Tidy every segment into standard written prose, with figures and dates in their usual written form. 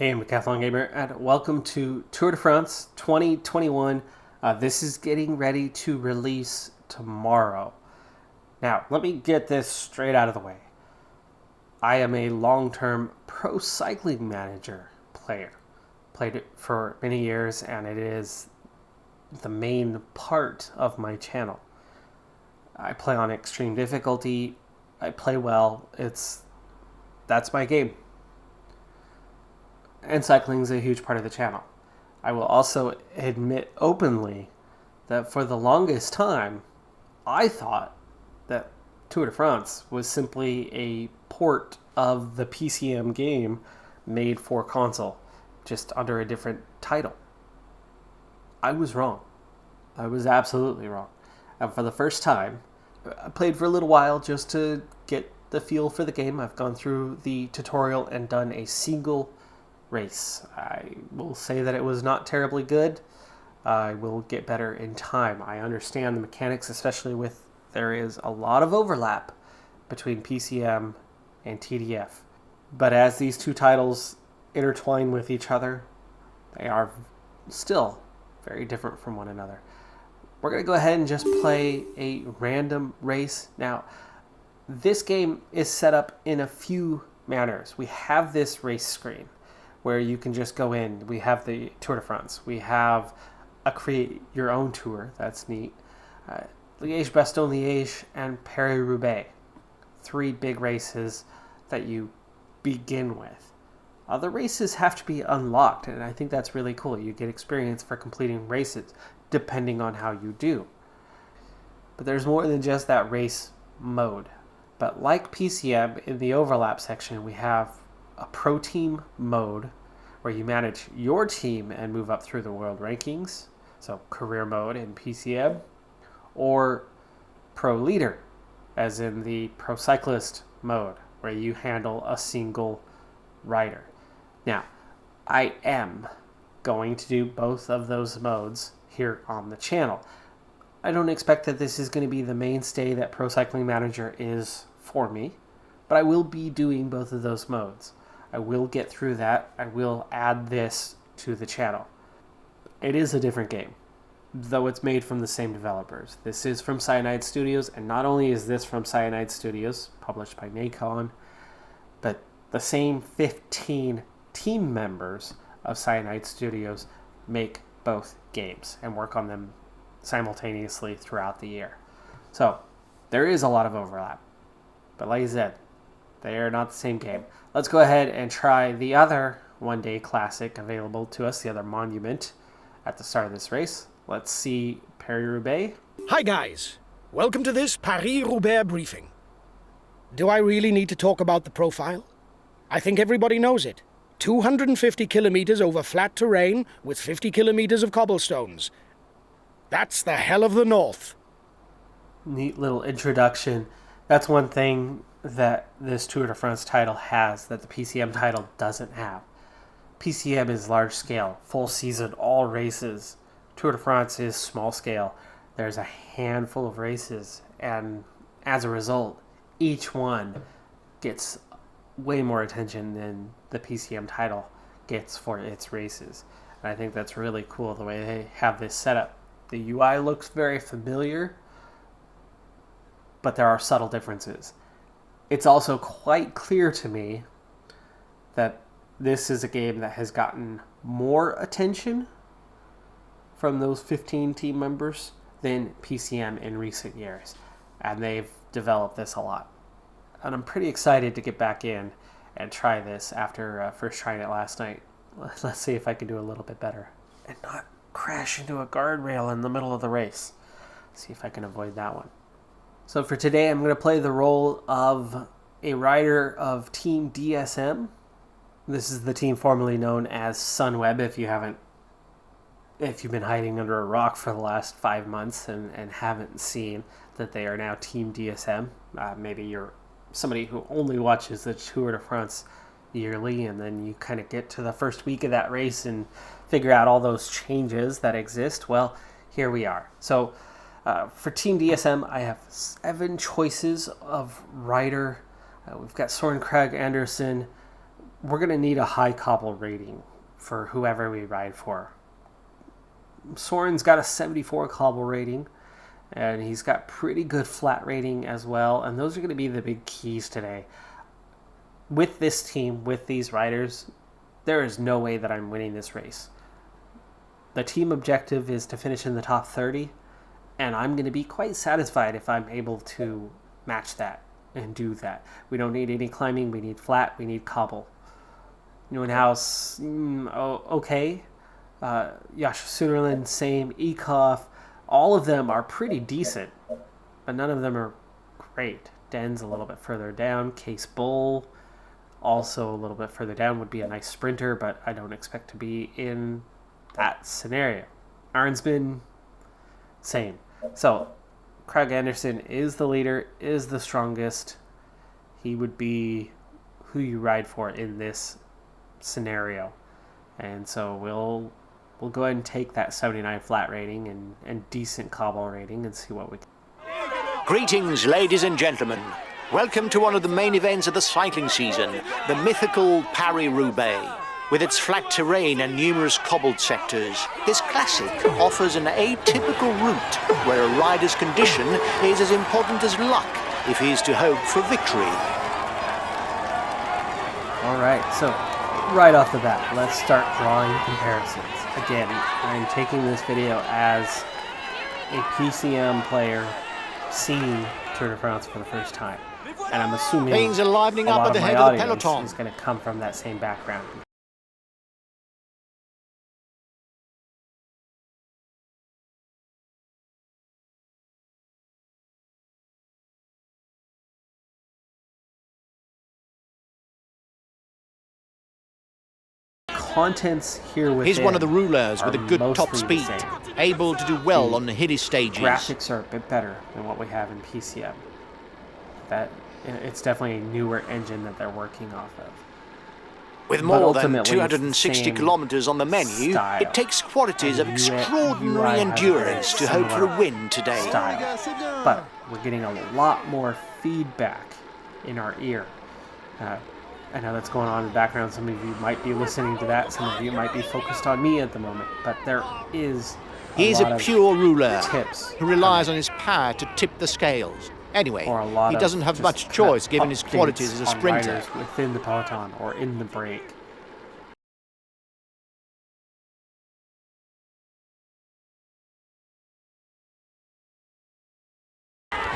Hey, I'm Decathlon Gamer, and welcome to Tour de France 2021. This is getting ready to release tomorrow. Now, let me get this straight out of the way. I am a long-term pro cycling manager player. Played it for many years, and it is the main part of my channel. I play on extreme difficulty. I play well. That's my game. And cycling is a huge part of the channel. I will also admit openly that for the longest time, I thought that Tour de France was simply a port of the PCM game made for console, just under a different title. I was wrong. I was absolutely wrong. And for the first time, I played for a little while just to get the feel for the game. I've gone through the tutorial and done a single race. I will say that it was not terribly good. I will get better in time. I understand the mechanics, especially with there is a lot of overlap between PCM and TDF. But as these two titles intertwine with each other, they are still very different from one another. We're going to go ahead and just play a random race. Now, this game is set up in a few manners. We have this race screen where you can just go in. We have the Tour de France. We have a create your own tour. That's neat. Liège-Bastogne-Liège and Paris-Roubaix. 3 big races that you begin with. The races have to be unlocked, and I think that's really cool. You get experience for completing races, depending on how you do. But there's more than just that race mode. But like PCM, in the overlap section, we have a pro team mode where you manage your team and move up through the world rankings, so career mode in PCM, or pro leader, as in the pro cyclist mode, where you handle a single rider. Now, I am going to do both of those modes here on the channel. I don't expect that this is going to be the mainstay that Pro Cycling Manager is for me, but I will be doing both of those modes. I will get through that. I will add this to the channel. It is a different game, though it's made from the same developers. This is from Cyanide Studios, and not only is this from Cyanide Studios, published by Nacon, but the same 15 team members of Cyanide Studios make both games and work on them simultaneously throughout the year. So there is a lot of overlap. But like I said, they are not the same game. Let's go ahead and try the other one-day classic available to us, the other monument at the start of this race. Let's see Paris-Roubaix. Hi guys, welcome to this Paris-Roubaix briefing. Do I really need to talk about the profile? I think everybody knows it. 250 kilometers over flat terrain with 50 kilometers of cobblestones. That's the hell of the north. Neat little introduction. That's one thing that this Tour de France title has that the PCM title doesn't have. PCM is large scale, full season, all races. Tour de France is small scale. There's a handful of races, and as a result, each one gets way more attention than the PCM title gets for its races. And I think that's really cool the way they have this set up. The UI looks very familiar, but there are subtle differences. It's also quite clear to me that this is a game that has gotten more attention from those 15 team members than PCM in recent years. And they've developed this a lot. And I'm pretty excited to get back in and try this after first trying it last night. Let's see if I can do a little bit better and not crash into a guardrail in the middle of the race. See if I can avoid that one. So for today, I'm going to play the role of a rider of Team DSM. This is the team formerly known as Sunweb, if you've been hiding under a rock for the last 5 months and haven't seen that they are now Team DSM. Maybe you're somebody who only watches the Tour de France yearly, and then you kind of get to the first week of that race and figure out all those changes that exist. Well, here we are. So for Team DSM, I have 7 choices of rider. We've got Søren Kragh Andersen, we're going to need a high cobble rating for whoever we ride for. Soren's got a 74 cobble rating, and he's got pretty good flat rating as well, and those are going to be the big keys today. With this team, with these riders, there is no way that I'm winning this race. The team objective is to finish in the top 30, and I'm going to be quite satisfied if I'm able to match that and do that. We don't need any climbing, we need flat, we need cobble. Neuenhaus, okay. Josh Sunderland, same. Ekoff, all of them are pretty decent, but none of them are great. Den's a little bit further down. Case Bull, also a little bit further down, would be a nice sprinter, but I don't expect to be in that scenario. Arnsman, same. So, Craig Anderson is the leader, is the strongest. He would be who you ride for in this scenario. And so we'll go ahead and take that 79 flat rating and decent cobble rating and see what we can. Greetings, ladies and gentlemen. Welcome to one of the main events of the cycling season, the mythical Paris-Roubaix. With its flat terrain and numerous cobbled sectors, this classic offers an atypical route where a rider's condition is as important as luck if he is to hope for victory. All right, so right off the bat, let's start drawing comparisons. Again, I'm taking this video as a PCM player seeing Tour de France for the first time. And I'm assuming things are livening up at the head of the peloton is going to come from that same background. Contents here within. He's one of the rulers with a good top mostly speed, the same. able to do well on the hilly stages. Graphics are a bit better than what we have in PCM. It's definitely a newer engine that they're working off of. With more than ultimately, 260 kilometers on the menu, style. it takes qualities of And extraordinary UI endurance has to a hope for a similar win today. Style. But we're getting a lot more feedback in our ear. I know that's going on in the background. Some of you might be listening to that. Some of you might be focused on me at the moment. But there is He is a pure ruler who relies on his power to tip the scales. Anyway, he doesn't have much choice given his qualities as a sprinter. Within the peloton or in the break.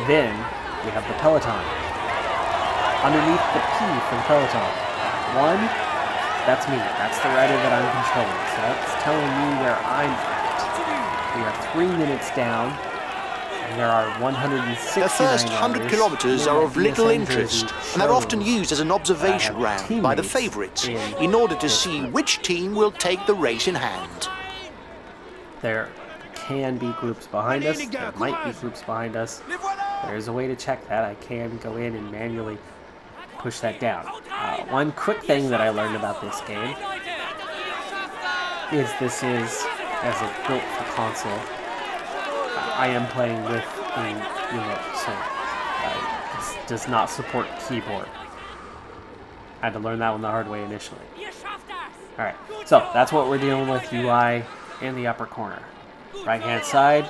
Then we have the peloton. Underneath the P for the peloton. One, that's me. That's the rider that I'm controlling. So that's telling me where I'm at. We are 3 minutes down. And there are 169 The first 100 kilometers are of little interest, and they're often used as an observation round by the favourites in order to see which team will take the race in hand. There can be groups behind us. There might be groups behind us. There is a way to check that. I can go in and manually push that down. One quick thing that I learned about this game is this is, as it's built for console, I am playing with a unit, so this does not support keyboard. I had to learn that one the hard way initially. Alright, so that's what we're dealing with, UI in the upper corner. Right hand side,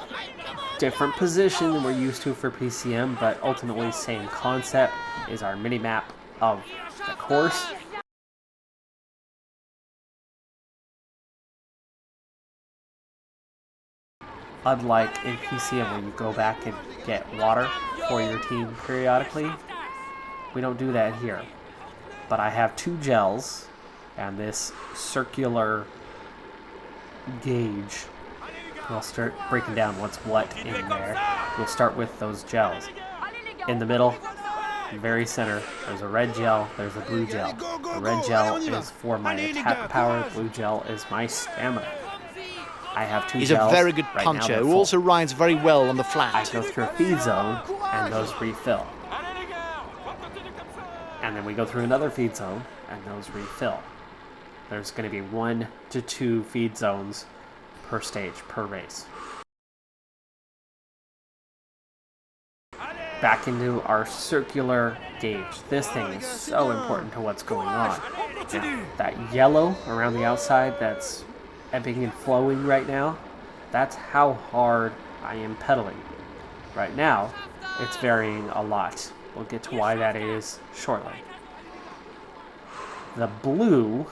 different position than we're used to for PCM, but ultimately same concept is our mini-map of the course. Unlike in PCM where you go back and get water for your team periodically, we don't do that here. But I have 2 gels and this circular gauge. I'll start breaking down what's what in there. We'll start with those gels. In the middle, very center, there's a red gel, there's a blue gel. The red gel is for my attack power, the blue gel is my stamina. I have 2 He's gels. a very good Right puncher now who also rides very well on the I flat. go through a feed zone and those refill. And then we go through another feed zone and those refill. There's going to be 1 to 2 feed zones per stage, per race. Back into our circular gauge. This thing is so important to what's going on. Now, that yellow around the outside that's ebbing and flowing right now, that's how hard I am pedaling. Right now, it's varying a lot. We'll get to why that is shortly. The blue,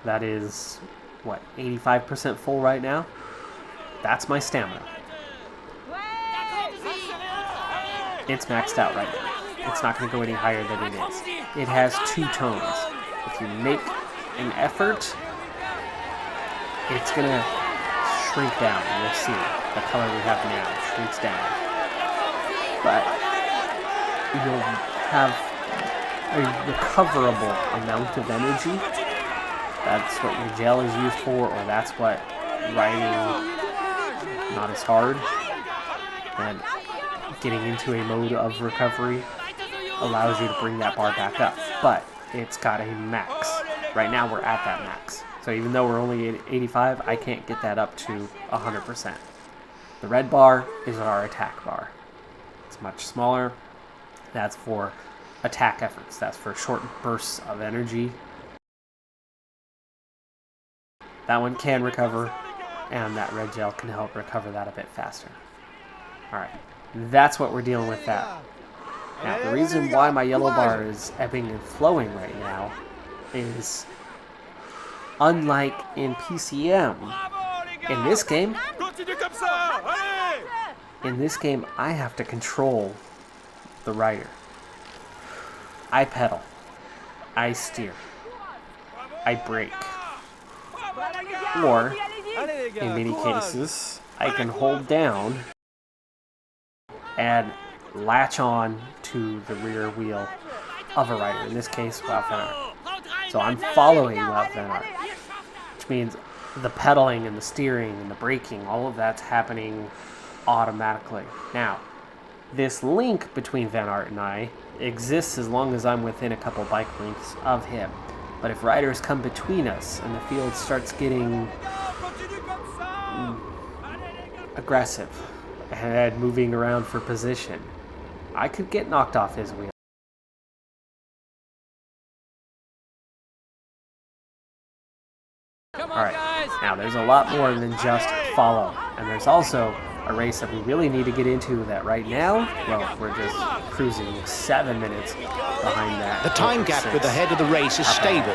that is, what, 85% full right now? That's my stamina. It's maxed out right now. It's not going to go any higher than it is. It has 2 tones. If you make an effort, it's going to shrink down. You'll see the color we have now shrinks down. But you'll have a recoverable amount of energy. That's what your gel is used for, or that's what riding not as hard and getting into a mode of recovery allows you to bring that bar back up. But it's got a max. Right now we're at that max. So even though we're only at 85, I can't get that up to 100%. The red bar is our attack bar. It's much smaller. That's for attack efforts. That's for short bursts of energy. That one can recover, and that red gel can help recover that a bit faster. Alright, that's what we're dealing with that. Now, the reason why my yellow bar is ebbing and flowing right now is, unlike in PCM, in this game, I have to control the rider. I pedal. I steer. I brake. Or, in many cases, I can hold down and latch on to the rear wheel of a rider. In this case, Wout van Aert. So I'm following Wout van Aert, which means the pedaling and the steering and the braking, all of that's happening automatically. Now, this link between Van Aert and I exists as long as I'm within a couple bike lengths of him. But if riders come between us and the field starts getting aggressive and moving around for position, I could get knocked off his wheel. Alright, now there's a lot more than just follow. And there's also a race that we really need to get into that right now, well, we're just cruising 7 minutes behind that. The time gap with the head of the race is stable.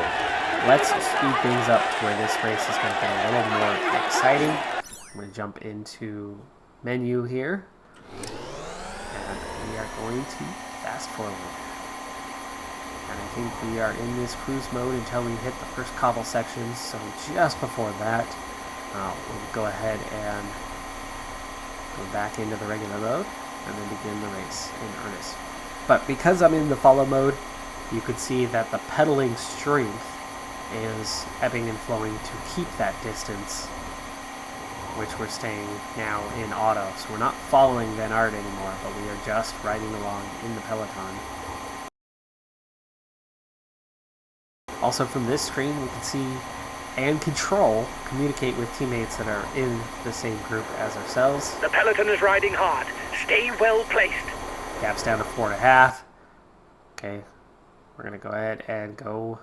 Let's speed things up to where this race is going to get a little more exciting. I'm going to jump into menu here, and we are going to fast forward. And I think we are in this cruise mode until we hit the first cobble sections, so just before that, we'll go ahead and go back into the regular mode and then begin the race in earnest. But because I'm in the follow mode, you could see that the pedaling strength is ebbing and flowing to keep that distance, which we're staying now in auto. So we're not following Van Aert anymore, but we are just riding along in the peloton. Also from this screen, we can see and communicate with teammates that are in the same group as ourselves. The peloton is riding hard. Stay well placed. Gap's down to 4.5. Okay, we're going to go ahead and go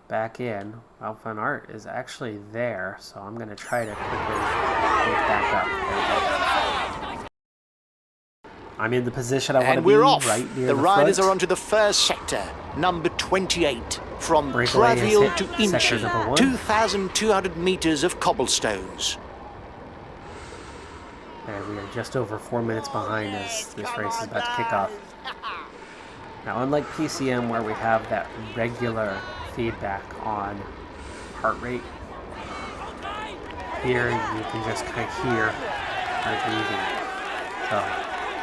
back in. Wout van Aert is actually there, so I'm going to try to quickly get back up. I'm in the position I want to be, we're off. Right near the riders front. are onto the first sector, number 28, from Breakaway has Traville hit to sector Inchy, number 1. 2,200 meters of cobblestones. And we are just over 4 minutes behind as this race is about to kick off. Now, unlike PCM, where we have that regular feedback on heart rate, here you can just kind of hear our breathing. So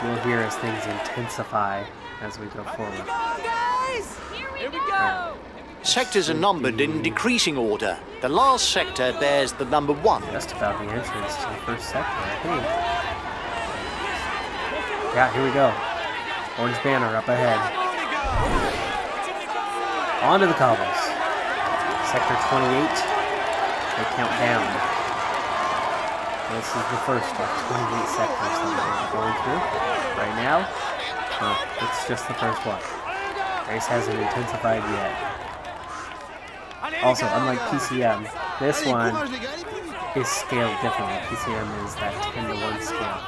we'll hear as things intensify as we go forward. Come on, guys! Here we go! Sectors are numbered in decreasing order. The last sector bears the number 1. Just about the entrance to the first sector, I think. Yeah, here we go. Orange banner up ahead. Onto the cobbles. Sector 28. They count down. This is the first of 28 sectors that we're going through right now. It's just the first one. Race hasn't intensified yet. Also, unlike PCM, this one is scaled differently. PCM is that 10 to 1 scale.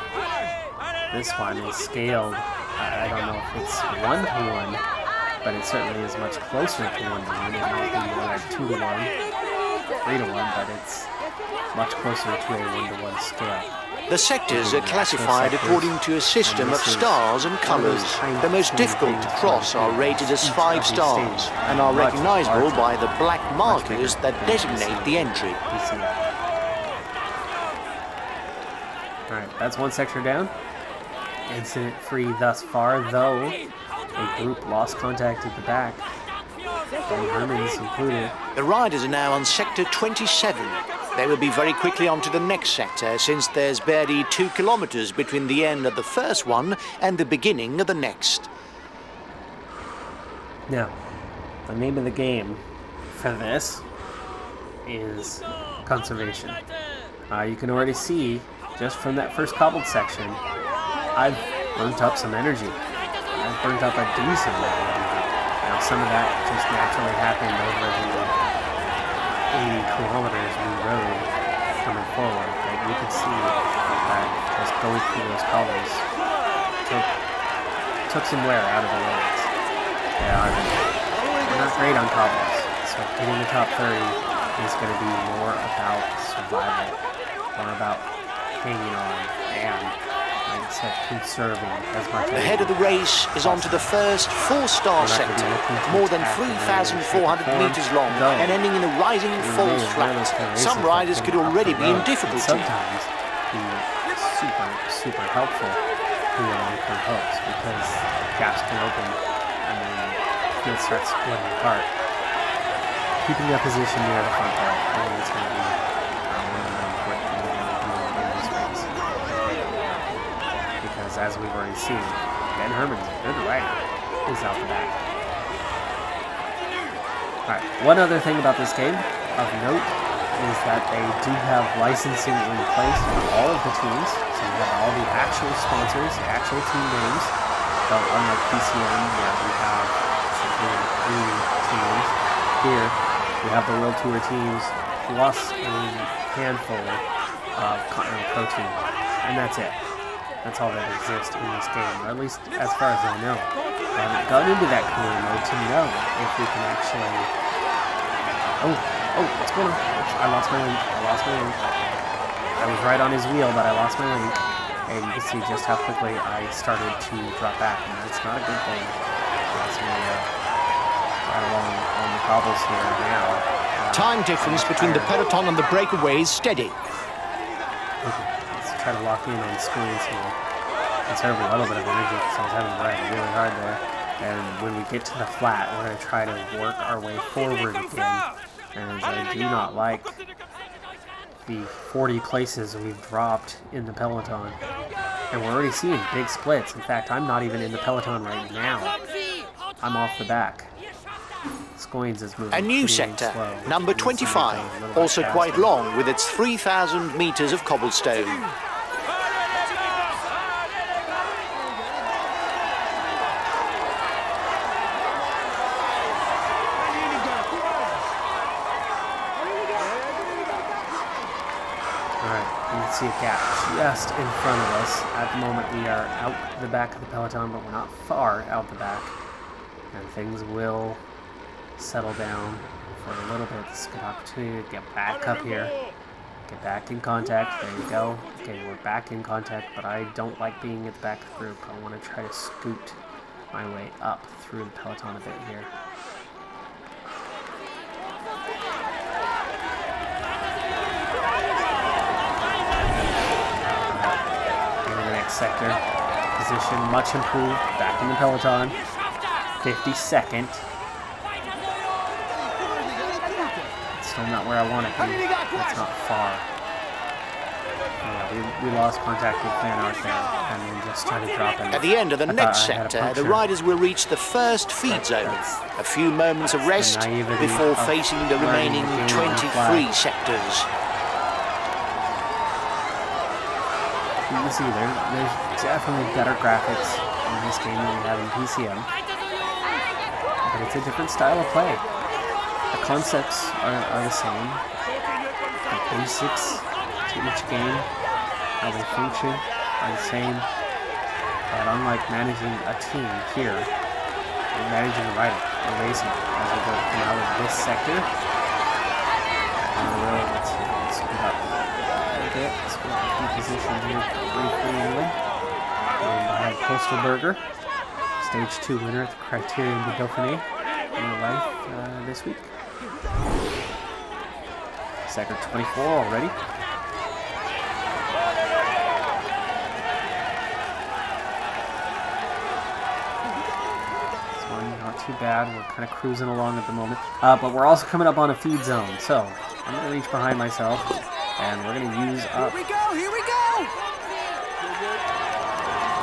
This one is scaled, I don't know if it's 1 to 1, but it certainly is much closer to 1 to 1. It might be more like 2 to 1, 3 to 1, but it's much closer to a 1 to 1 scale. The sectors are classified according to a system of stars and colours. The most difficult to cross are rated as 5 stars and are recognisable by the black markers that designate the entry. Alright, that's one sector down. Incident free thus far, though a group lost contact at the back. Ben Herman's included. The riders are now on sector 27. They will be very quickly on to the next sector, since there's barely 2 kilometres between the end of the first one and the beginning of the next. Now, the name of the game for this is conservation. You can already see, just from that first cobbled section, I've burnt up some energy. I've burnt up a decent amount of energy. Now, some of that just naturally happened over the 80 kilometers we rode coming forward, but you can see that just going through those cobbles took some wear out of the legs. We're not great on cobbles, so getting the top 30 is going to be more about survival, more about hanging on, and like I said, conserving as much. The head of the race is on to the first 4-star sector, more than 3,400 metres long and ending in a rising falls flat. Some riders could already be in difficulty. Sometimes be super helpful in the long-term hopes, because gaps can open and then the field starts splitting apart. Keeping a position near the front row, I think it's going to be one of the important things in this race. Because as we've already seen, Ben Herman's a good rider, is out the back. Alright, one other thing about this game of note is that they do have licensing in place for all of the teams. So you have all the actual sponsors, the actual team names. So unlike PCM, where we have simply 3 teams, here we have the World Tour teams plus a handful of Continental Pro teams. And that's it. That's all that exists in this game, or at least as far as I know. I haven't gone into that career mode to know if we can actually... Oh, what's going on? I lost my link. I was right on his wheel, but I lost my link. And you can see just how quickly I started to drop back, and that's not a good thing. That's me right along on the cobbles here now. Time difference between the peloton and the breakaway is steady. Okay, let's try to lock in on screens here. Conserve a little bit of energy because I was having to ride really hard there. And when we get to the flat, we're going to try to work our way forward again. And I do not like the 40 places we've dropped in the peloton. And we're already seeing big splits. In fact, I'm not even in the peloton right now. I'm off the back. Scoins is moving. A new sector, number 25, also quite long with its 3,000 metres of cobblestone. See a gap just in front of us. At the moment we are out the back of the peloton, but we're not far out the back. And things will settle down for a little bit. This is a good opportunity to get back up here. Get back in contact. There you go. Okay, we're back in contact, but I don't like being at the back of the group. I want to try to scoot my way up through the peloton a bit here. Sector position much improved, back in the peloton, 52nd. Still not where I want to be. That's not far. Yeah, we lost contact with Van Aert there, and then just started dropping. At the end of the next sector, the riders will reach the first feed zone. A few moments of rest before facing the remaining 23 sectors. You can see there's definitely better graphics in this game than we have in PCM. But it's a different style of play. The concepts are the same. The basics to each game, how they function, are the same. But unlike managing a team here, we're managing a rider. We're racing as we go come out of this sector. On the road, let's scoot up a bit. Let's go a few positions here briefly anyway. Going behind Postal Burger, Stage 2 winner at the Criterion de Dauphiné in real life this week. Sector 24 already. This one not too bad. We're kind of cruising along at the moment. But we're also coming up on a feed zone. So I'm going to reach behind myself and we're going to use up Here we go!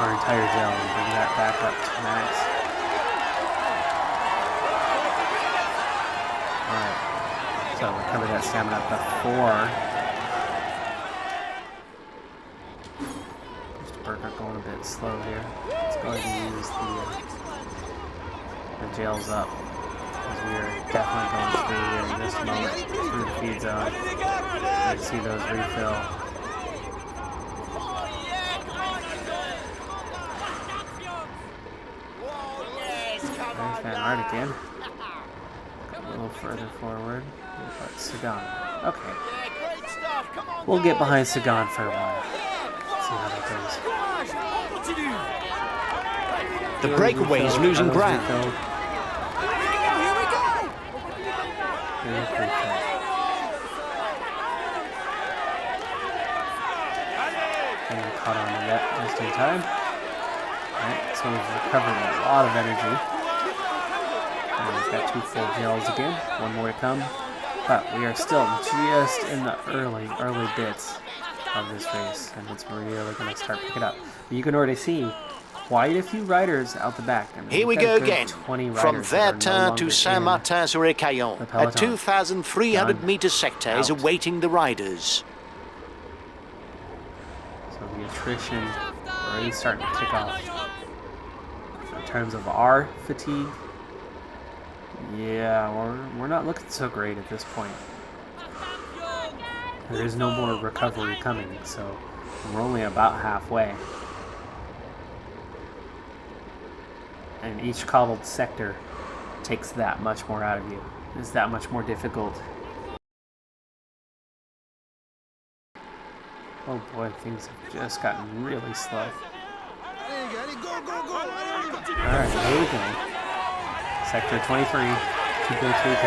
our entire gel and bring that back up to max. Alright. So recover that stamina before. Mr. Burger going a bit slow here. Let's go ahead and use the gels up. Because we are definitely going through here in just a moment through the feed zone. You see those refill. There's Van Aert again. A little further forward. But Sagan. Okay. We'll get behind Sagan for a while. See how that goes. The breakaway is losing ground. Here we go! And caught on the net just in time. Alright, so we've recovered a lot of energy. And we've got 2 full gels again. One more to come. But we are still just in the early bits of this race. And it's really going to start picking up. But you can already see quite a few riders out the back. I mean, Here we we've got go a good again, 20 from riders that are no Vertin longer to in Saint-Martin-sur-Écaillon. the A peloton. 2,300 meter sector is Out. awaiting the riders. So the attrition already starting to tick off. In terms of our fatigue, yeah, we're not looking so great at this point. There is no more recovery coming, so we're only about halfway. And each cobbled sector takes that much more out of you. It's that much more difficult. Oh boy, things have just gotten really slow. Alright, here we go. Sector 23, 2.3K.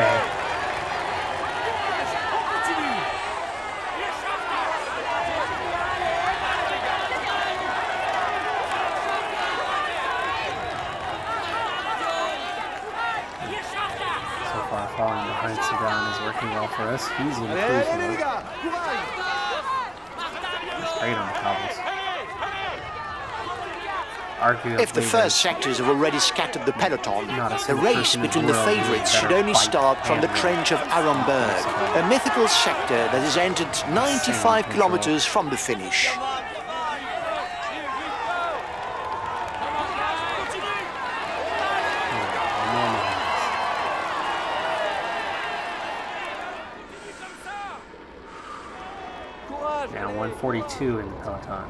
So far, falling behind Sagan is working well for us. He's in the cruise mode. He's great on the cobbles. Arguably, If the first sectors have already scattered the peloton, Not a the single race person in between the the world who favourites would should better only fight start from the and trench of Arenberg, a mythical sector that is entered 95 kilometres from the finish. Now 142 in the peloton.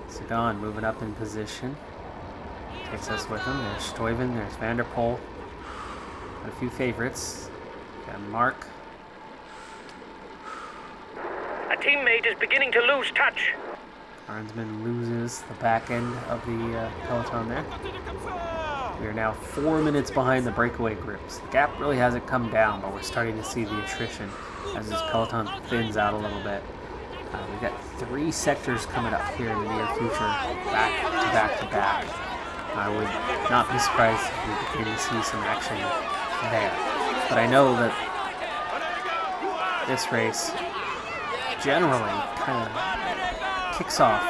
Sagan moving up in position. Takes us with him. There's Stuyven, there's Van der Poel. Got a few favorites. Got Mark. A teammate is beginning to lose touch. Arnsman loses the back end of the peloton there. We are now 4 minutes behind the breakaway groups. The gap really hasn't come down, but we're starting to see the attrition as this peloton thins out a little bit. We've got 3 sectors coming up here in the near future, back to back to back. I would not be surprised if we begin to see some action there. But I know that this race generally kind of kicks off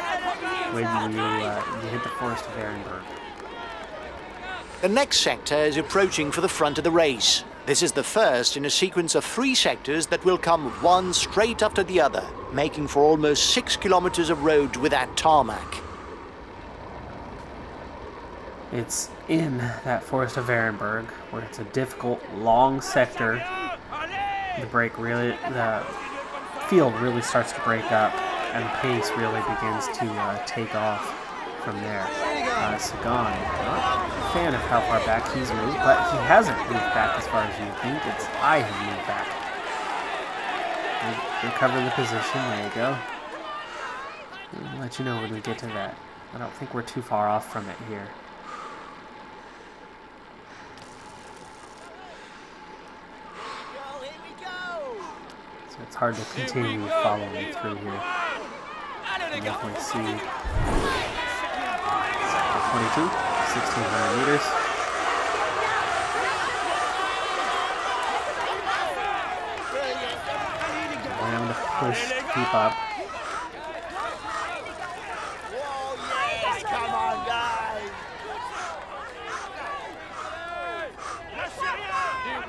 when you hit the forest of Arenberg. The next sector is approaching for the front of the race. This is the first in a sequence of 3 sectors that will come one straight after the other, making for almost 6 kilometers of road without tarmac. It's in that Forest of Ehrenberg, where it's a difficult, long sector. The field really starts to break up, and the pace really begins to take off from there. Sagan, not a fan of how far back he's moved, but he hasn't moved back as far as you think. It's I have moved back. Recover the position. There you go. We'll let you know when we get to that. I don't think we're too far off from it here. So it's hard to continue following through here. You definitely see 22, 1,600 meters. Allowing to push, keep up.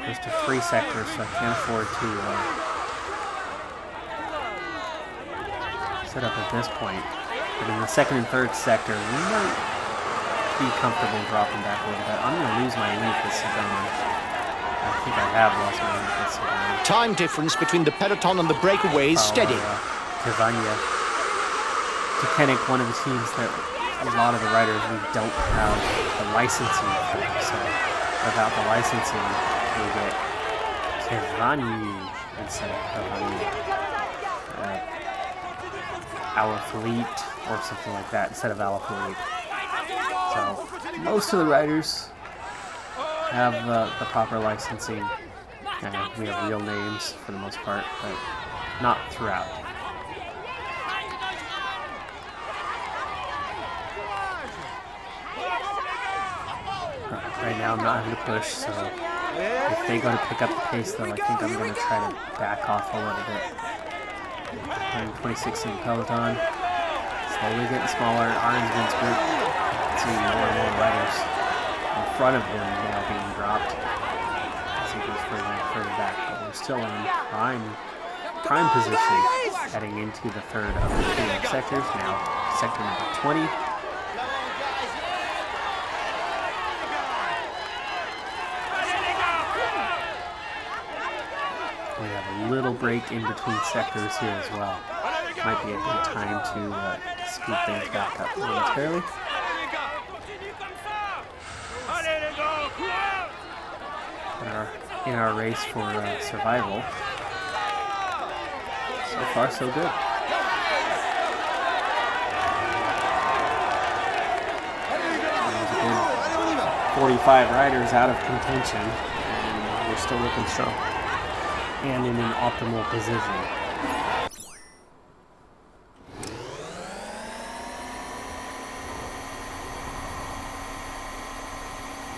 There's to 3 sectors, so I can't afford to set up at this point. But in the second and third sector, we might be comfortable dropping back a little bit. I'm going to lose my lead with Sagan. I think I have lost my lead with Sagan. Time difference between the peloton and the breakaway is steady. Kavanya. Decathlon, one of the teams that a lot of the riders we don't have the licensing for. So without the licensing, we get Kavanya instead of Kavanya. Alaphilippe or something like that instead of Alaphilippe. So most of the riders have the proper licensing. We have real names for the most part, but not throughout. Right now I'm not having to push, so if they go to pick up the pace though, I think I'm going to try to back off a little bit. 126 in the peloton, slowly getting smaller. Arnsman's group, see more and more riders in front of him now being dropped as he goes further and further back, but we're still in prime position heading into the third of the 3 sectors, now sector number 20. We have a little break in between sectors here as well. Might be a good time to speed things back up momentarily. In our race for survival. So far, so good. There's a good 45 riders out of contention, and we're still looking strong and in an optimal position.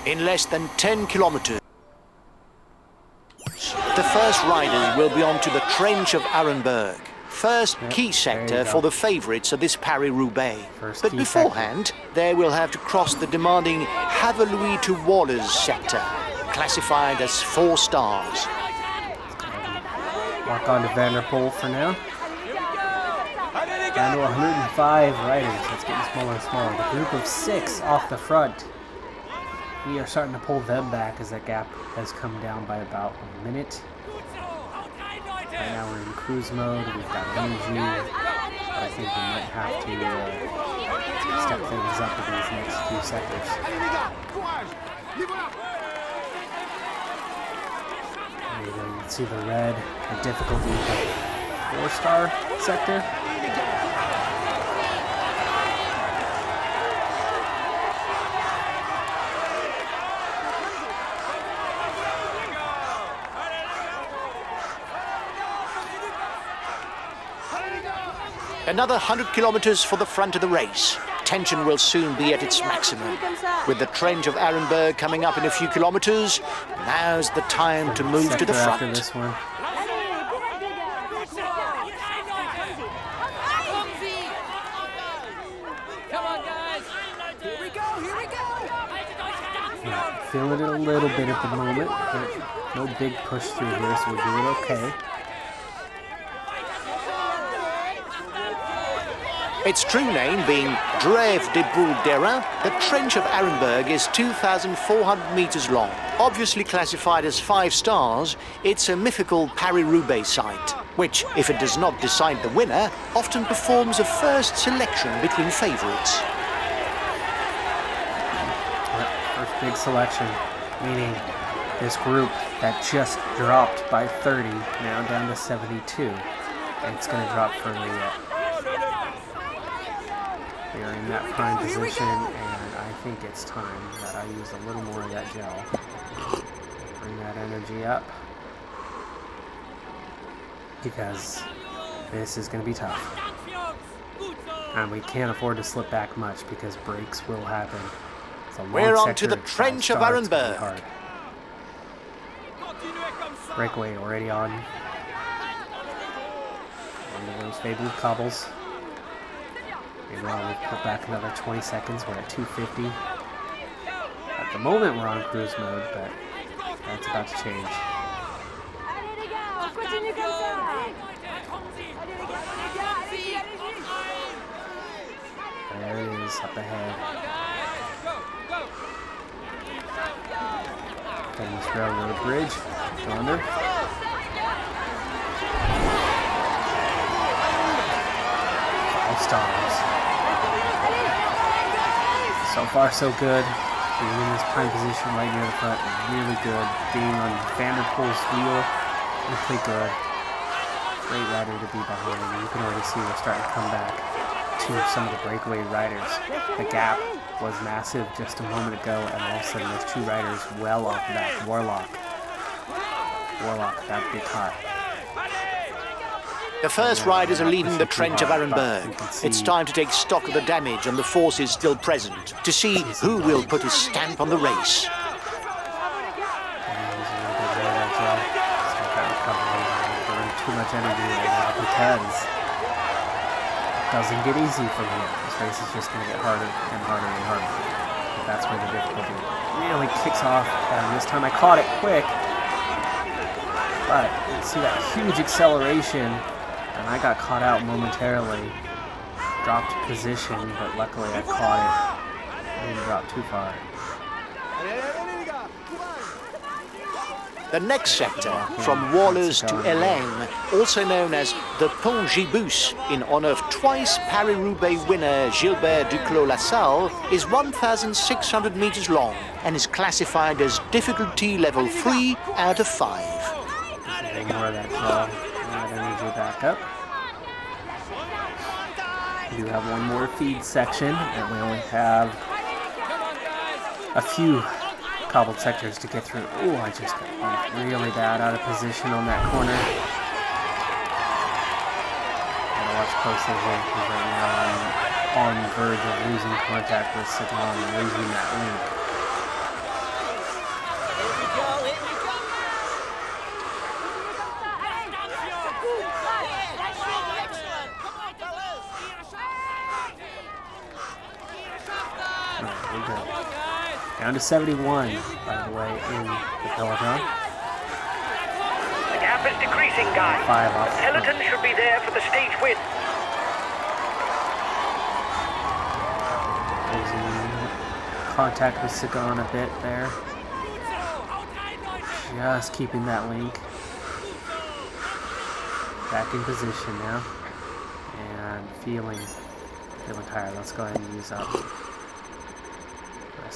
In less than 10 kilometers, the first riders will be on to the Trench of Ehrenberg. First key sector for the favourites of this Paris-Roubaix. But beforehand, they will have to cross the demanding Haveluy to Wallers sector, classified as 4 stars. Walk on to Vanderpool for now. Down to 105 riders. It's getting smaller and smaller. The group of 6 off the front. We are starting to pull them back as that gap has come down by about a minute. Right now we're in cruise mode. We've got energy. I think we might have to step things up in these next few sectors. You can see the red, the difficulty of the 4-star sector. Another 100 kilometers for the front of the race. Tension will soon be at its maximum. With the Trench of Ehrenberg coming up in a few kilometers, now's the time to move to the front. After this one. Feeling it a little bit at the moment, but no big push through here, so we're doing okay. Its true name being Drève de Boule d'Airain, the Trench of Arenberg is 2,400 meters long. Obviously classified as 5 stars, it's a mythical Paris-Roubaix site, which, if it does not decide the winner, often performs a first selection between favorites. First big selection, meaning this group that just dropped by 30, now down to 72. And it's going to drop further yet. They are in that prime position, and I think it's time that I use a little more of that gel. Bring that energy up. Because this is going to be tough. And we can't afford to slip back much because breaks will happen. It's a long We're on sector, to the Trench of Arenberg. Breakaway already on. One of those fabled cobbles. Maybe we'll put back another 20 seconds. We're at 250. At the moment, we're on cruise mode, but that's about to change. There it is, up ahead. Famous railroad bridge. Yonder. Stars. So far, so good. Being in this prime position right near the front, really good. Being on Vanderpool's wheel, really good. Great rider to be behind, and you can already see we're starting to come back to some of the breakaway riders. The gap was massive just a moment ago, and all of a sudden there's 2 riders well off the back. Warlock, that big hot. The first riders are leaving the Trench of Arenberg. It's time to take stock of the damage and the forces still present, to see who will put his stamp on the race. Too much energy right now because it doesn't get easy from here. This race is just going to get harder and harder and harder. But that's where the difficulty really kicks off, and this time I caught it quick. But you see that huge acceleration, and I got caught out momentarily. Dropped position, but luckily I caught it. I didn't drop too far. The next sector, from Wallers to Hélène, also known as the Pont Gibus, in honor of twice Paris-Roubaix winner Gilbert Duclos-Lassalle, is 1,600 meters long and is classified as difficulty level 3 out of 5. Getting more of that gel. That energy back up. We do have one more feed section, and we only have a few cobbled sectors to get through. Oh, I just got bumped really bad out of position on that corner. Gotta watch closely here because right now I'm on the verge of losing contact with Sagan and losing that link. Alright, we're good. Down to 71, by the way, in the peloton. The gap is decreasing, guys. 5 off. Peloton should be there for the stage win. Losing contact with Sagan a bit there. Just keeping that link. Back in position now. And feeling tired. Let's go ahead and use up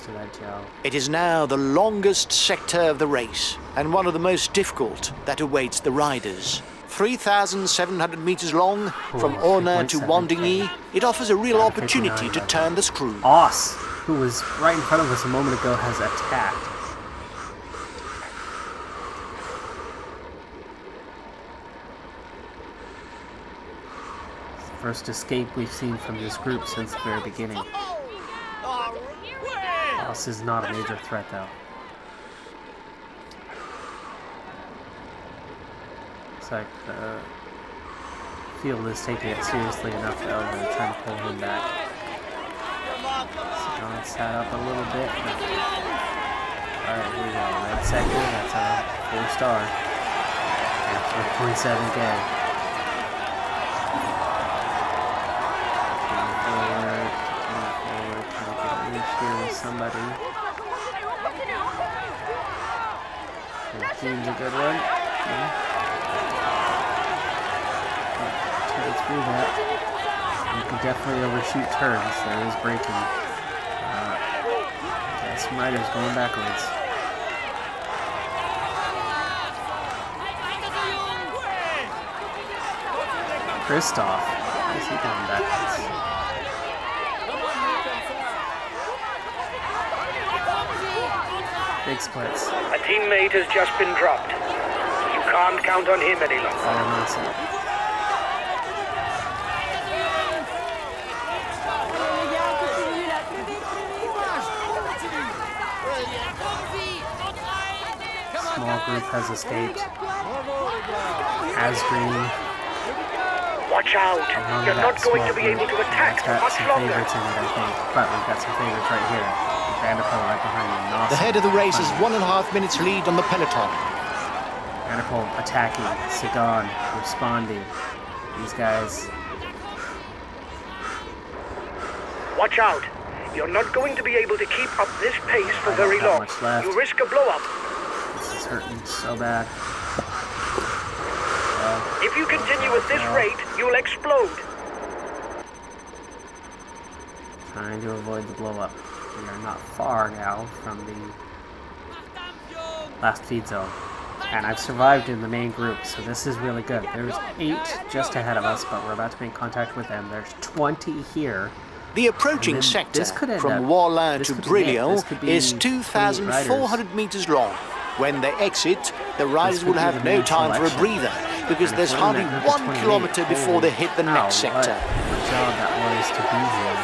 of that gel. It is now the longest sector of the race, and one of the most difficult that awaits the riders. 3,700 meters long, from Orna to Wandigny, it offers a real opportunity to turn the screw. Oss, who was right in front of us a moment ago, has attacked. It's the first escape we've seen from this group since the very beginning. Oss is not a major threat, though. Looks like the field is taking it seriously enough, though. They're trying to pull him back. Sagan sat up a little bit. Alright, here we go. Red sector, that's a 4-star. And 4.7K. somebody. 15's a good one. Okay. Turn through that. You can definitely overshoot turns. There is braking. Some riders going backwards. Christoph, why is he going backwards? Big splits. A teammate has just been dropped. You can't count on him any longer. Small group has escaped. As green. Watch out! You're not going to be able to attack for much longer. Favorites in it, I think. But we've got some favorites right here. Vanderpool right behind me. The head of the race has 1.5 minutes lead on the peloton. Vanderpool attacking. Sagan responding. These guys. Watch out! You're not going to be able to keep up this pace for very long. You risk a blow-up. This is hurting so bad. If you continue at this rate, you'll explode. Trying to avoid the blow-up. We are not far now from the last feed zone. And I've survived in the main group, so this is really good. There's 8 just ahead of us, but we're about to make contact with them. There's 20 here. The approaching sector from Wallin to Brillion is 2,400 meters long. When they exit, the riders will have no time for a breather, because there's hardly 1 kilometer before they hit the next sector. What a job that was to be here.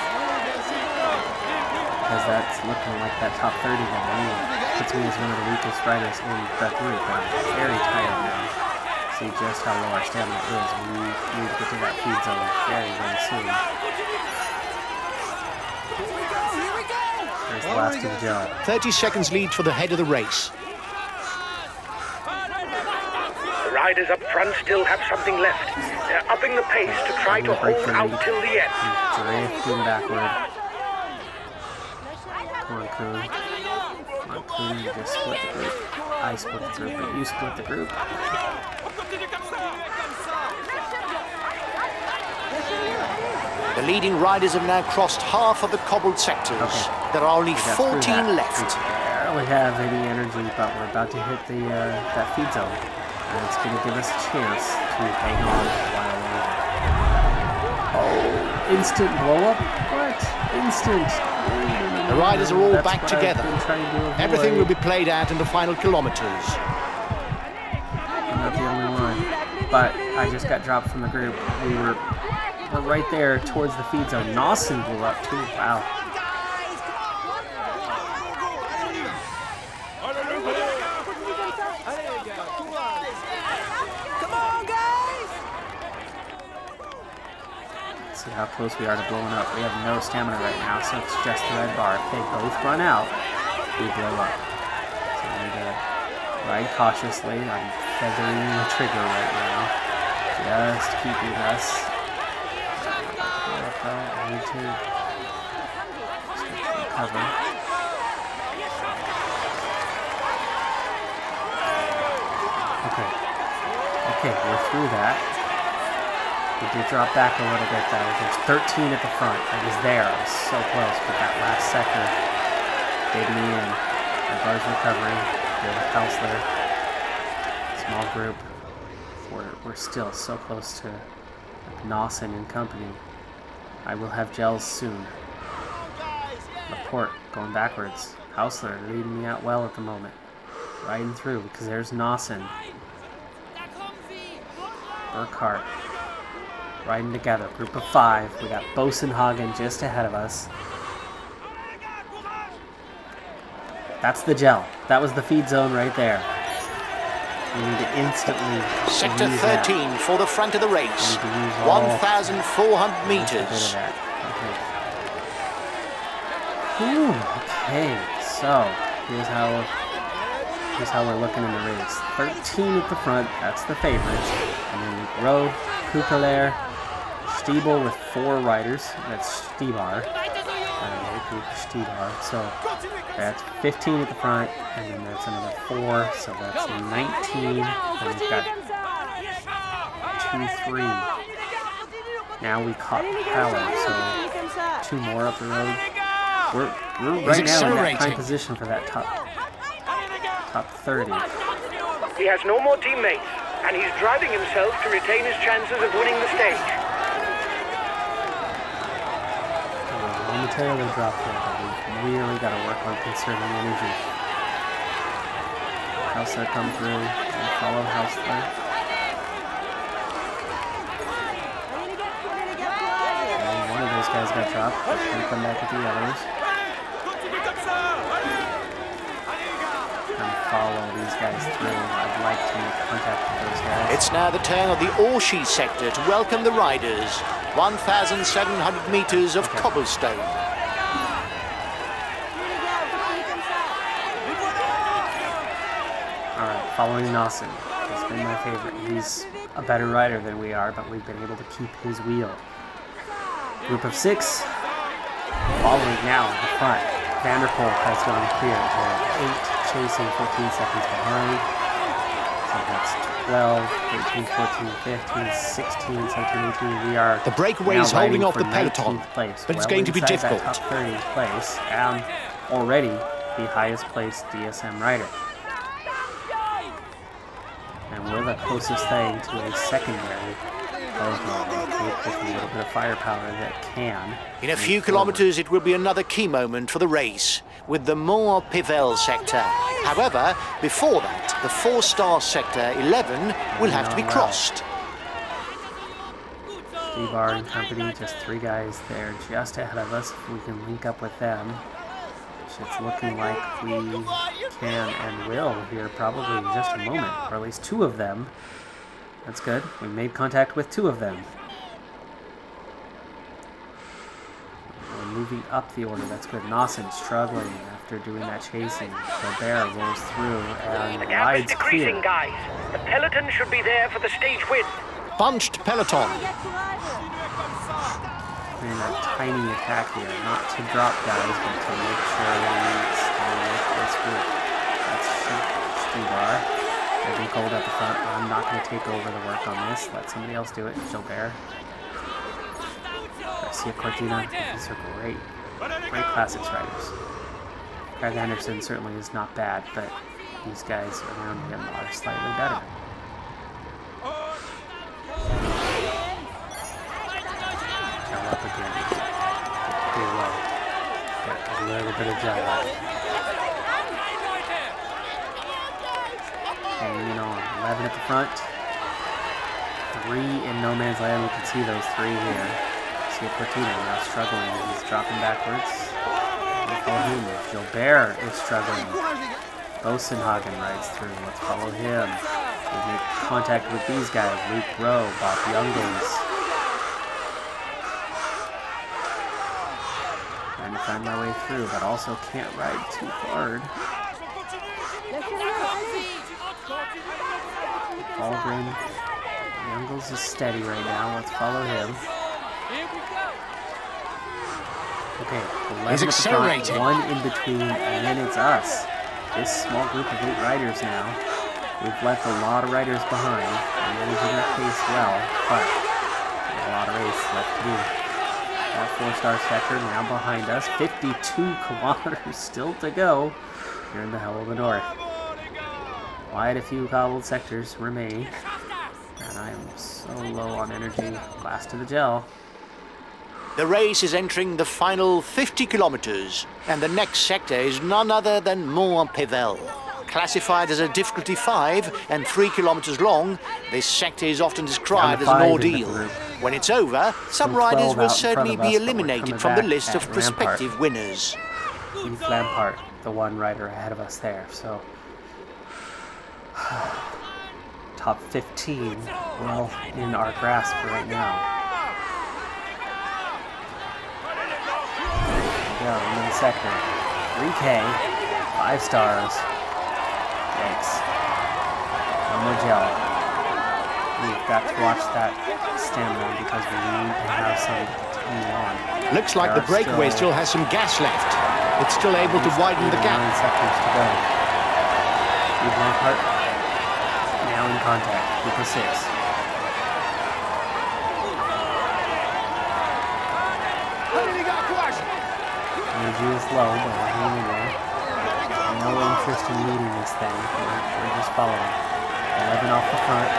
Because that's looking like that top 30 now. Puts me as one of the weakest riders in the group. I'm very tired now. See just how low our stamina is. We need to get to that feed zone very, very soon. There's the last of the job. 30 seconds lead for the head of the race. The riders up front still have something left. They're upping the pace to try to hold out till the end. Drifting backward. Come on, Kuhn. Come on, Kuhn. You just split the group. I split the group, but you split the group. The leading riders have now crossed half of the cobbled sectors. Okay. There are only 14 left. We barely have any energy, but we're about to hit the that feed zone. And it's going to give us a chance to hang on while we're instant blow up? What? Instant? The riders are all That's back what together. I've been trying to avoid. Everything will be played out in the final kilometers. I'm not the only one. But I just got dropped from the group. We're right there towards the feed zone. Nawson blew up too. Wow. See how close we are to blowing up. We have no stamina right now, so it's just the red bar. If they both run out, we blow up. So we need to ride cautiously. I'm feathering the trigger right now, just keeping us. I need to switch to cover. Okay, we're through that. We did drop back a little bit though. There's 13 at the front. I was there. I was so close, but that last sector gave me in. My bar's recovering. Good house there. Small group. We're still so close to Nawson and company. I will have gels soon. Laporte going backwards. Hausler leading me out well at the moment. Riding through because there's Nawson. Burkhart. Riding together. Group of 5. We got Bosenhagen just ahead of us. That's the gel. That was the feed zone right there. We need to instantly Sector use 13 that. for the front of the race. 1,400 meters. Okay, so here's how we're looking in the race. 13 at the front, that's the favorites. And then Road, Kukalair, Stiebel with 4 riders. That's Stiebar. So that's 15 at the front, and then that's another 4, so that's 19. And we've got 2, 3. Now we caught Power, so 2 more up the road. We're right now in that prime position for that top 30. He has no more teammates, and he's driving himself to retain his chances of winning the stage. Momentarily dropped there, but we've really got to work on conserving energy. Hausler come through and follow Hausler. And one of those guys got dropped. He's going to come back at the others. And follow these guys through. I'd like to make contact with those guys. It's now the turn of the Orshi sector to welcome the riders. 1,700 meters of cobblestone. Alright, following Nelson. He's been my favorite. He's a better rider than we are, but we've been able to keep his wheel. Group of 6. Following now, the front. Vanderpool has gone clear. They're 8 chasing, 14 seconds behind. So that's 12, 13, 14, 15, 16, 17, 18. We are the breakaway is holding off the peloton, place, but it's going to be difficult. Top 30 place, and already the highest placed DSM rider. And we're the closest thing to a secondary with a little bit of firepower that can. In a few kilometers, it will be another key moment for the race with the Mont-Pivel sector. However, before that, the 4-star sector 11 will have to be crossed. Steve R and company, just 3 guys there just ahead of us. If we can link up with them, which it's looking like we can and will here probably in just a moment, or at least 2 of them. That's good. We made contact with 2 of them. We're moving up the order. That's good. Nawson struggling after doing that chasing. Gobert rolls through and the gap rides is decreasing, clear. guys. The peloton should be there for the stage win. Bunched peloton. In a tiny attack here, not to drop guys, but to make sure we stay with this group. That's Stivar. They've been cold at the front. I'm not going to take over the work on this. Let somebody else do it. Gilbert. Garcia Cortina. These are great. Great classics riders. Craig Anderson certainly is not bad, but these guys around him are slightly better. Gel up again. Get pretty low. Get a little bit of gel left. Hanging on. 11 at the front. 3 in no man's land. We can see those 3 here. See Cortina now struggling. He's dropping backwards. Gilbert is struggling. Bosenhagen rides through. Let's follow him. We make contact with these guys. Luke Rowe, Bob Youngles. Trying to find my way through, but also can't ride too hard. Algren. Youngles is steady right now. Let's follow him. Okay, 11 at the front, 1 in between, and then it's us. This small group of 8 riders now. We've left a lot of riders behind, and managing our pace well, but a lot of race left to do. That 4-star sector now behind us. 52 kilometers still to go here in the hell of the north. Quite a few cobbled sectors remain, and I am so low on energy. Last to the gel. The race is entering the final 50 kilometers, and the next sector is none other than Mont-Pivel. Classified as a difficulty 5 and 3 kilometers long, this sector is often described as an ordeal. When it's over, some riders will certainly be eliminated from the list of prospective winners. Heath Lampart, the one rider ahead of us there, so top 15 well in our grasp right now. There we go, in the sector. 3K, 5 stars. Yikes. No more gel. we've got to watch that stamina because we need to have some to continue on. Looks like the breakaway still has some gas left. It's still able to widen the gap. 9 seconds to go. Steve Lampard now in contact with the 6. Energy is low, but we're hanging in there. No interest in leading this thing. We're just following. 11 off the front.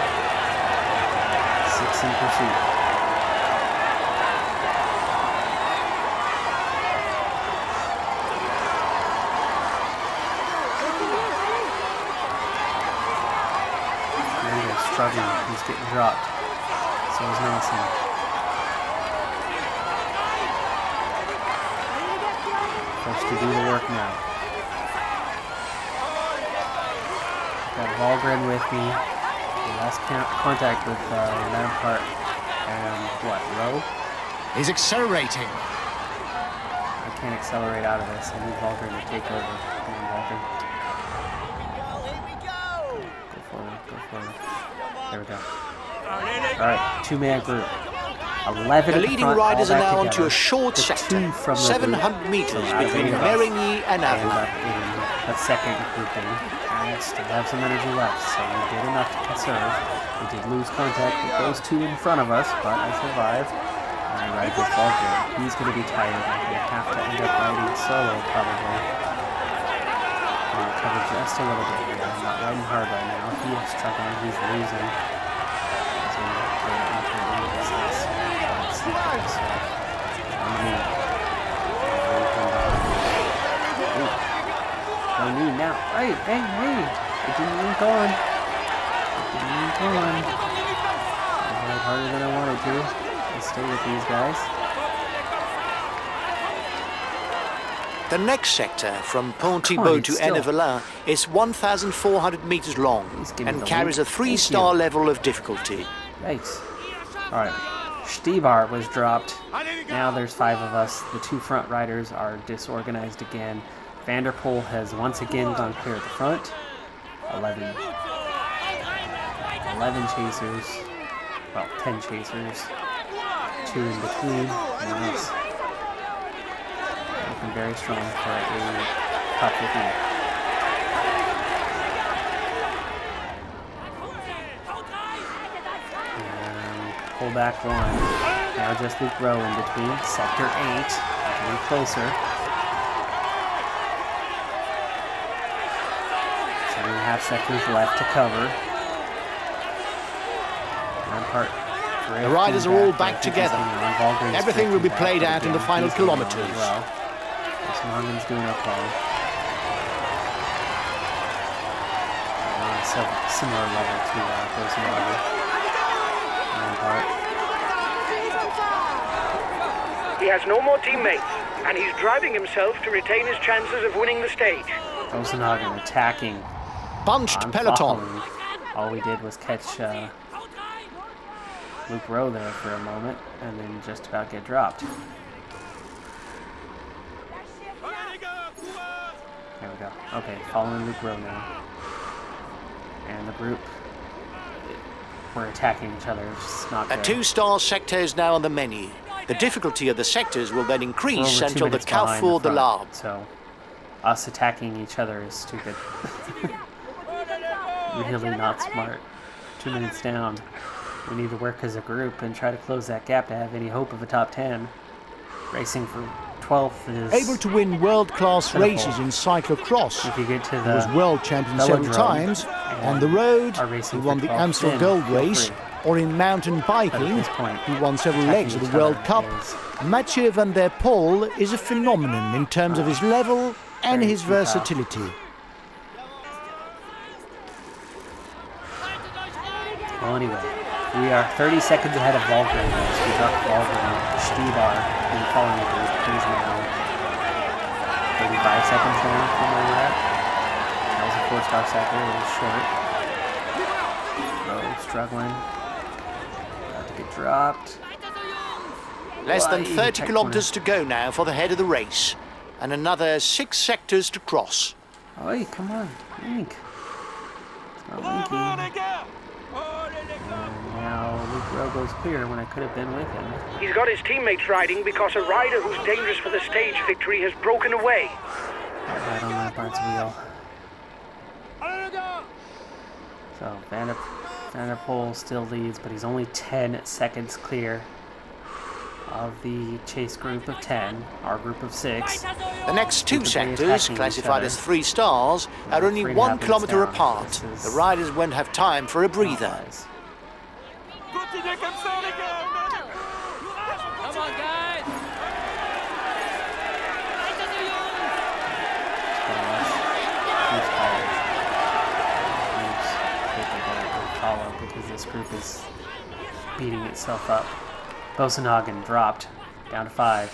6 in pursuit. Struggling. He's getting dropped. So is Nelson. Forced to do the work now. Got Valgren with me. We lost contact with Lampard and what, Rowe? He's accelerating. I can't accelerate out of this. I need Valgren to take over. Come on, Valgren. Go forward, go forward. There we go. Alright, 2-man group. 11 The leading riders are now onto together. a short The sector, 2 from the 700 group. meters So between neither of us Mérigny and end Avila. up in that second grouping. And still have some energy left, so we did enough to conserve. We did lose contact with those 2 in front of us, but I survived. And I ride with Valgren. He's going to be tired. I'm going to have to end up riding solo, probably. I'm going to cover just a little bit here. I'm not riding hard right now. He is struggling. He's losing. No need now. Hey! It didn't even go on. I ride harder than I wanted to. Let's stay with these guys. The next sector, from Pont-Thibault to Ennevelin, is 1,400 meters long and carries a 3-star level of difficulty. Yikes. Alright. Stibar was dropped. Now there's 5 of us. The 2 front riders are disorganized again. Vanderpool has once again gone clear at the front. 11 chasers. Well, 10 chasers. 2 in between. Nice. Looking very strong for a top 15. And pull back 1. Now just Luke Rowe in between. Sector 8. Getting closer. 7.5 seconds left to cover. The riders are all back together. Everything will be played out in the final kilometers. Well, Morgan's doing okay. Similar level to Bolsonaro. He has no more teammates, and he's driving himself to retain his chances of winning the stage. Bolsonaro attacking. Bunched peloton. All we did was catch Luke Rowe there for a moment, and then just about get dropped. There we go. Okay, following Luke Rowe now. And the group, we're attacking each other. It's just not good. A 2-star sector is now on the menu. The difficulty of the sectors will then increase until the Carrefour de l'Arbre. So, us attacking each other is stupid. Really not smart. 2 minutes down. We need to work as a group and try to close that gap to have any hope of a top 10. Racing for 12th is able to win world-class races in cyclocross. If you get to He was the world champion several times. On the road, he won the Amstel Gold Race. Or in mountain biking, he won several legs of the World Cup. Mathieu van der Poel is a phenomenon in terms of his level and his versatility. Well, anyway, we are 30 seconds ahead of Valgren. We dropped Valgren. Stibar in the following group. He's now 35 seconds down from where we're at. That was a 4-star sector. It was short. Rowe struggling. About to get dropped. Less than 30 kilometers to go now for the head of the race, and another 6 sectors to cross. Oh, hey, come on, Link. It's not linking. And row goes clear when I could have been with him. He's got his teammates riding because a rider who's dangerous for the stage victory has broken away. Right on Lampart's wheel. So Van der Poel still leads, but he's only 10 seconds clear of the chase group of 10, our group of 6. The next two sectors, classified as 3 stars, are only 1 kilometer apart. The riders won't have time for a breather. Come on, guys! Follow because this group is beating itself up. Bosenhagen dropped down to 5.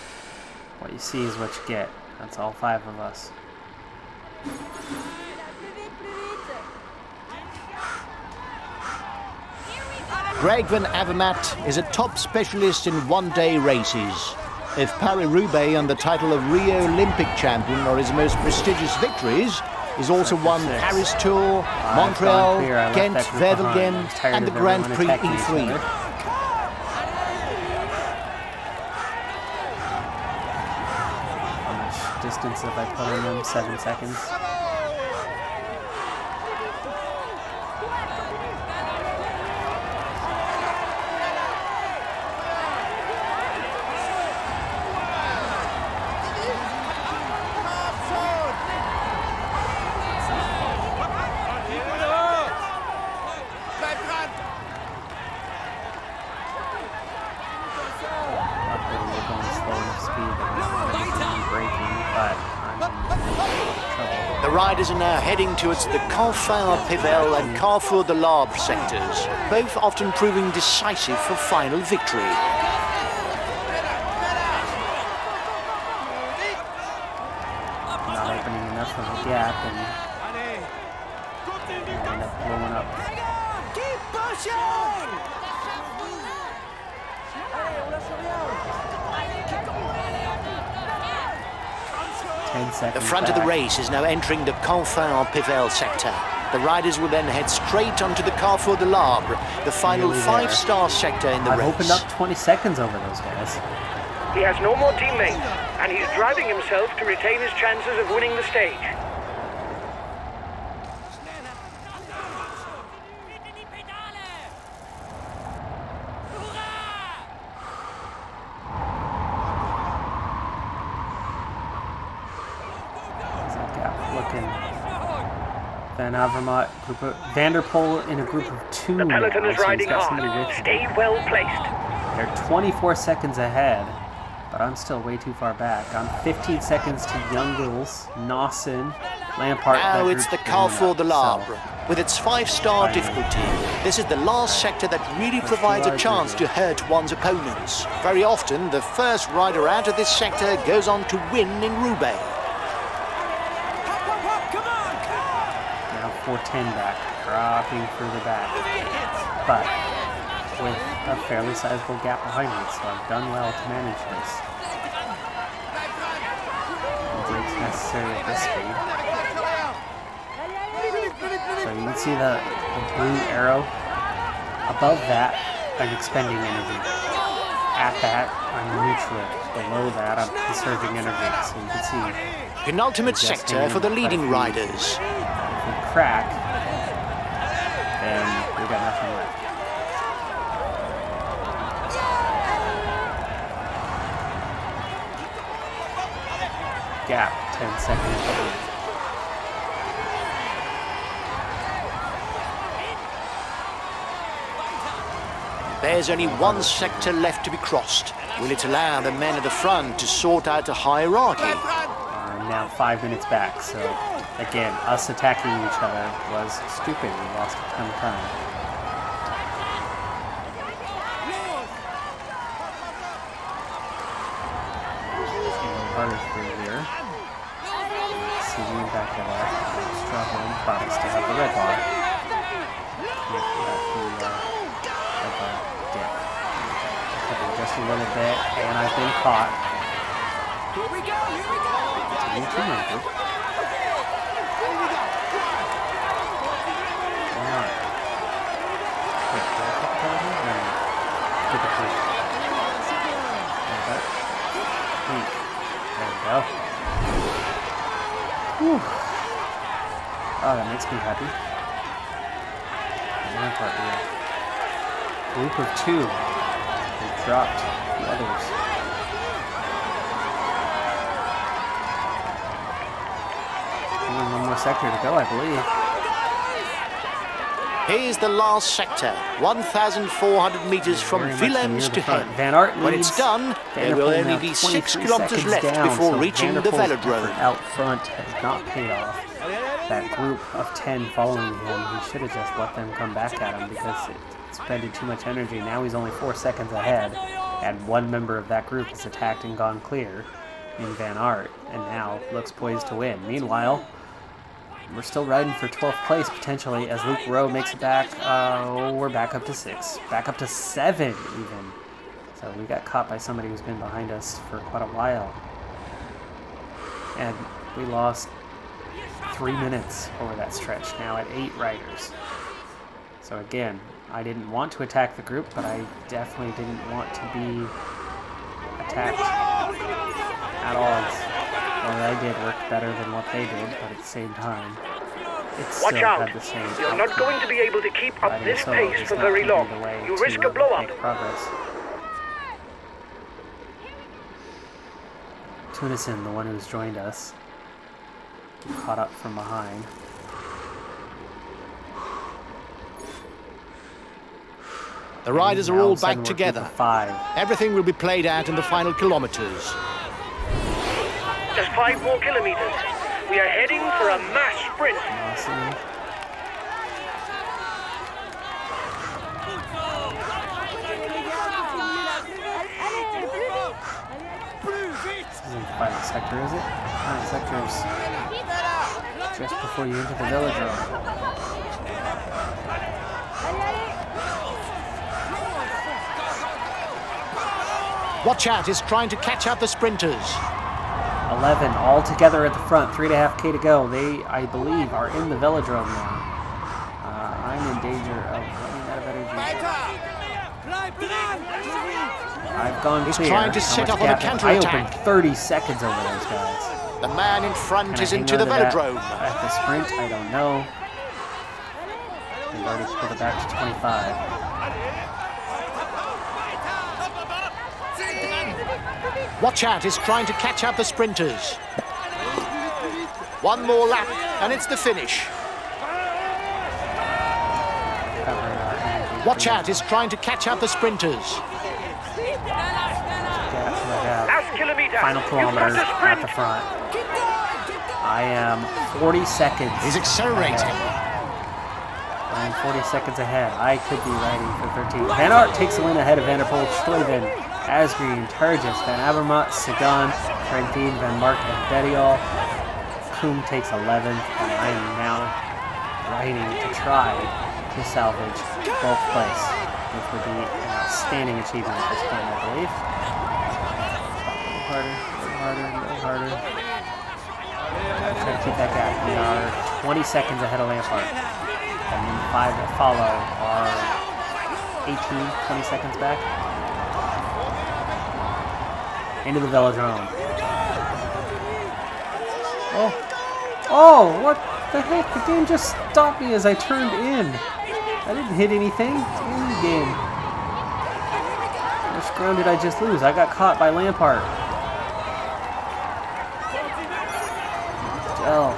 What you see is what you get. That's all 5 of us. Greg van Avermaet is a top specialist in one-day races. If Paris-Roubaix and the title of Rio Olympic champion are his most prestigious victories, he's also won Paris Tour, Montreal, Ghent, Wevelgem and the Grand Prix E3. How much distance have I put on them? 7 seconds. The riders are now heading towards the Confins-Pével and Carrefour de l'Arbre sectors, both often proving decisive for final victory. Not opening enough of a gap and end up blowing up. Keep pushing! 10 seconds The front of the back. race is now entering the Confins-Pével sector. The riders will then head straight onto the Carrefour de l'Arbre, the final Nearly 5-star sector in the I've race. opened up 20 seconds over those guys. He has no more teammates, and he's driving himself to retain his chances of winning the stage. How's that gap looking? Van Avermaet, Van der Poel in a group of 2 The peloton now, is so he's riding got somebody hard. with him. Stay well placed. They're 24 seconds ahead, but I'm still way too far back. I'm 15 seconds to Youngles, Nawson, Lampart. Now that it's the group Carrefour de cleaning up, l'Arbre. With its 5-star difficulty, this is the last sector that really provides a chance to hurt one's opponents. Very often, the first rider out of this sector goes on to win in Roubaix. Come on! Now 410 back, dropping further back. But with a fairly sizable gap behind me, so I've done well to manage this. No brakes necessary at this speed. So you can see the blue arrow. Above that, I'm expending energy. At that, I'm neutral. Below that, I'm conserving energy. So you can see. Penultimate sector for the leading riders. If we crack, then we got nothing left. Gap 10 seconds behind. There's only one sector left to be crossed. Will it allow the men at the front to sort out a hierarchy? I'm now 5 minutes back, so again, us attacking each other was stupid. We lost a ton of time. Harder through here. See the impact of that. Struggling, but I still have the red bar. Can't let the red bar dip. Just a little bit, and I've been caught. Here we go! Here we go! It's a new teammate group. Why not? Wait, did I pick the other one? No. go. Whew. Oh, that makes me happy. Lampard here. Group of 2. They dropped the others. Only one more sector to go, I believe. Here's the last sector, 1,400 metres from Willems to Hen. Van Aert When it's done, there will only be 6 kilometres left before reaching the velodrome. Out front has not paid off. That group of 10 following him, he should have just let them come back at him because it expended too much energy. Now he's only 4 seconds ahead, and one member of that group is attacked and gone clear in Van Aert, and now looks poised to win. Meanwhile, we're still riding for 12th place potentially as Luke Rowe makes it back. We're back up to 6, back up to 7 even. So we got caught by somebody who's been behind us for quite a while, and we lost 3 minutes over that stretch, now at 8 riders. So again, I didn't want to attack the group, but I definitely didn't want to be attacked at all. What I did worked better than what they did, but at the same time, it still had the same outcome. You're not going to be able to keep up this pace for very long. You risk a blow-up. Progress. Tunison, the one who's joined us, caught up from behind. The riders are all back together. 5. Everything will be played out in the final kilometres. Just 5 more kilometres. We are heading for a mass sprint. Awesome. This isn't the final sector, is it? Final sector's just before you enter the velodrome. Watch out, is trying to catch up the sprinters. 11 all together at the front, 3.5K to go. They, I believe, are in the velodrome now. I'm in danger of running out of energy. I've gone He's clear. trying to set up on a counter-attack. I opened 30 seconds over those guys. The man in front is Can I into the hang on to velodrome. that at the sprint, I don't know. We've already pulled it back to 25. Watch out, is trying to catch up the sprinters. One more lap, and it's the finish. Watch out, is trying to catch up the sprinters. Last kilometre. Final kilometer at the front. I am 40 seconds. He's accelerating. I'm 40 seconds ahead. I could be riding for 13. Van Aert takes the win ahead of Van der Poel, Stuyven, Asgreen, Turgis, Van Avermaet, Sagan, Trentin, Van Mark, and Bettiol. Koom takes 11th, and I am now riding to try to salvage 12th place, which would be an outstanding achievement at this point, I believe. A little harder. Try to keep that gap. We are 20 seconds ahead of Lampard. And then the 5 that follow are 18, 20 seconds back. Into the velodrome. Oh, what the heck? The game just stopped me as I turned in. I didn't hit anything. It's an indie game. How much ground did I just lose? I got caught by Lampard. Oh.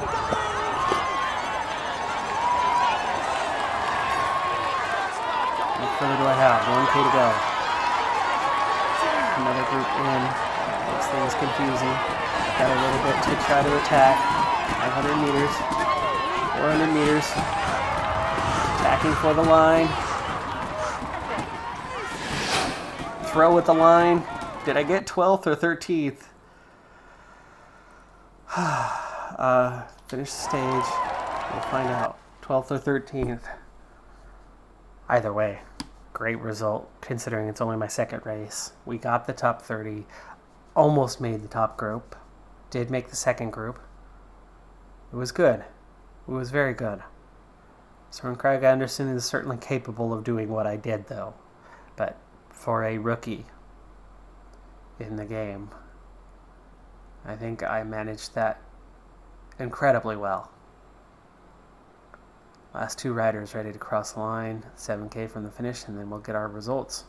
What further do I have? 1K to go. Another group in. That makes things confusing. Got a little bit to try to attack. 500 meters. 400 meters. Attacking for the line. Throw at the line. Did I get 12th or 13th? Finish the stage. We'll find out. 12th or 13th. Either way, great result considering it's only my second race. We got the top 30. Almost made the top group. Did make the second group. It was good. It was very good. Søren Kragh Andersen is certainly capable of doing what I did, though. But for a rookie in the game, I think I managed that incredibly well. Last 2 riders ready to cross the line, 7K from the finish, and then we'll get our results.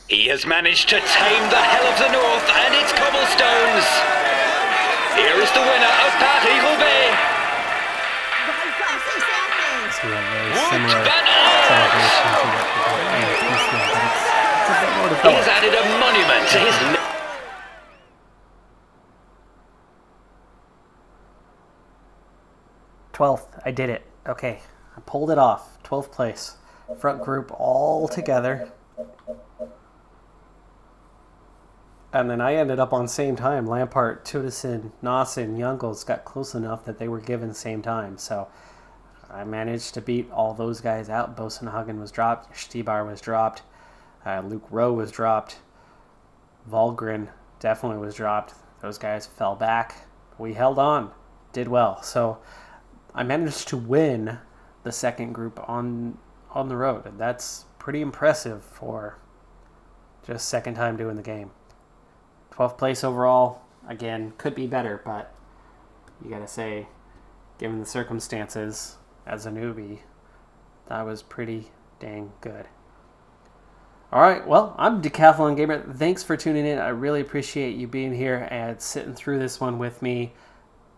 He has managed to tame the hell of the north and its cobblestones. Here is the winner of Paris-Roubaix. So we have very similar celebration to what we got in PCM, but it's a bit more He developed. has added a monument to his... 12th, I did it. Okay, I pulled it off. 12th place. Front group all together. And then I ended up on same time. Lampart, Tudison, Nawson, Youngles got close enough that they were given same time. So I managed to beat all those guys out. Bosenhagen was dropped. Stibar was dropped. Luke Rowe was dropped. Volgren definitely was dropped. Those guys fell back. We held on. Did well. So I managed to win the second group on the road. And that's pretty impressive for just second time doing the game. 12th place overall. Again, could be better, but you gotta say, given the circumstances as a newbie, that was pretty dang good. Alright, well, I'm Decathlon Gamer. Thanks for tuning in. I really appreciate you being here and sitting through this one with me.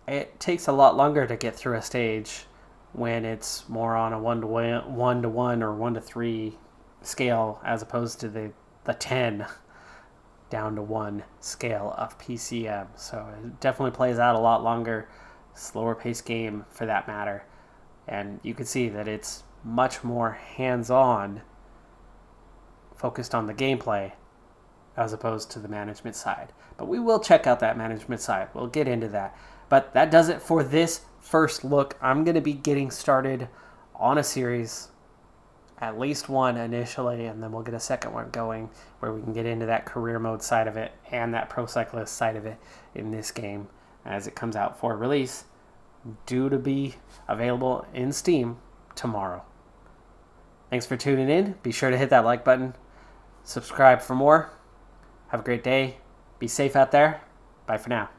It takes a lot longer to get through a stage when it's more on a 1-to-1 or 1-to-3 scale as opposed to the 10 down to 1 scale of PCM. So it definitely plays out a lot longer, slower paced game for that matter. And you can see that it's much more hands-on, focused on the gameplay as opposed to the management side. But we will check out that management side. We'll get into that. But that does it for this first look. I'm going to be getting started on a series, at least one initially, and then we'll get a second one going where we can get into that career mode side of it and that pro cyclist side of it in this game as it comes out for release, due to be available in Steam tomorrow. Thanks for tuning in. Be sure to hit that like button. Subscribe for more. Have a great day. Be safe out there. Bye for now.